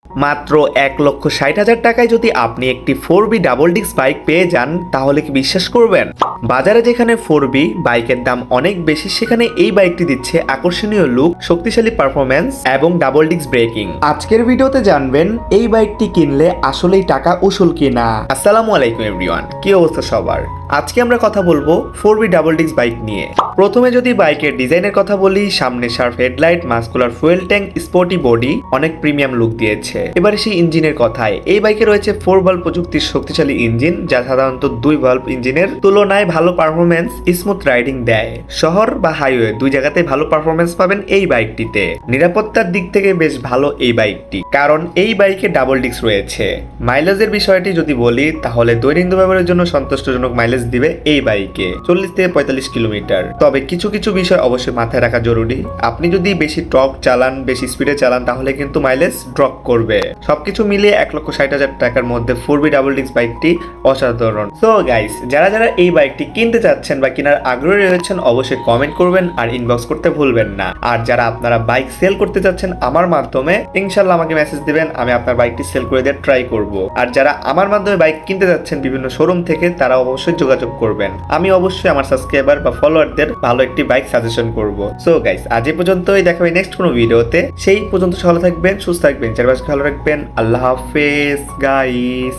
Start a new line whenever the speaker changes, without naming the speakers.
মাত্র 1,60,000 টাকায় যদি আপনি একটি 4B ডাবল ডিস্ক বাইক পেয়ে যান তাহলে কি বিশ্বাস করবেন? বাজারে যেখানে 4B বাইকের দাম অনেক বেশি, সেখানে এই বাইকটি দিচ্ছে আকর্ষণীয় লুক, শক্তিশালী পারফরম্যান্স এবং ডাবল ডিস্ক ব্রেকিং। আজকের ভিডিওতে জানবেন এই বাইকটি কিনলে আসলেই টাকা উসুল কিনা। আসসালামু আলাইকুম এভরিওয়ান, কি অবস্থা সবার? আজকে আমরা কথা বলবো 4B ডাবল ডিস্ক বাইক নিয়ে। প্রথমে যদি বাইকের ডিজাইনের কথা বলি, সামনে sharp headlight, muscular fuel tank, sporty body, অনেক প্রিমিয়াম লুক দিয়েছে। এবারে সেই ইঞ্জিনের কথায়, এই বাইকে রয়েছে 4 ভালভ প্রযুক্তির শক্তিশালী ইঞ্জিন, যা সাধারণত 2 ভালভ ইঞ্জিনের তুলনায় ভালো পারফরম্যান্স, স্মুথ রাইডিং দেয়। শহর বা হাইওয়ে দুই জায়গাতে ভালো পারফরম্যান্স পাবেন এই বাইকটিতে। নিরাপত্তার দিক থেকে বেশ ভালো এই বাইকটি, কারণ এই বাইকে ডাবল ডিস্ক রয়েছে। মাইলেজের বিষয়টি যদি বলি, তাহলে দৈনন্দিন ব্যবহারের জন্য সন্তুষ্টজনক মাইলেজ দিবে এই বাইকে 40 থেকে 45 কিলোমিটার। তবে কিছু কিছু বিষয় অবশ্যই মাথায় রাখা জরুরি। আপনি যদি বেশি টর্ক চালান, বেশি স্পিডে চালান, তাহলে কিন্তু মাইলেজ ড্রপ করবে। সবকিছু মিলিয়ে 1,60,000 টাকার মধ্যে 4B ডাবল ডিস্ক বাইকটি অসাধারণ। সো গাইস, যারা যারা এই বাইকটি কিনতে চাচ্ছেন বা কেনার আগ্রহী রয়েছেন, অবশ্যই কমেন্ট করবেন আর ইনবক্স করতে ভুলবেন না। আর যারা আপনারা বাইক সেল করতে চাচ্ছেন আমার মাধ্যমে, ইনশাল্লাহ আমাকে মেসেজ দিবেন, আমি আপনার বাইকটি সেল করে দিয়ে ট্রাই করব। আর যারা আমার মাধ্যমে বাইক কিনতে যাচ্ছেন বিভিন্ন শোরুম থেকে, তারা অবশ্যই যোগাযোগ করবেন। আমি অবশ্যই আমার সাবস্ক্রাইবার বা ফলোয়ারদের ভালো একটি বাইক সাজেশন করব। সো গাইস, আজ এই পর্যন্তই, দেখা হবে নেক্সট কোনো ভিডিওতে। সেই পর্যন্ত ভালো থাকবেন, সুস্থ থাকবেন, চারপাশকে ভালো রাখবেন। আল্লাহ হাফেজ গাইস।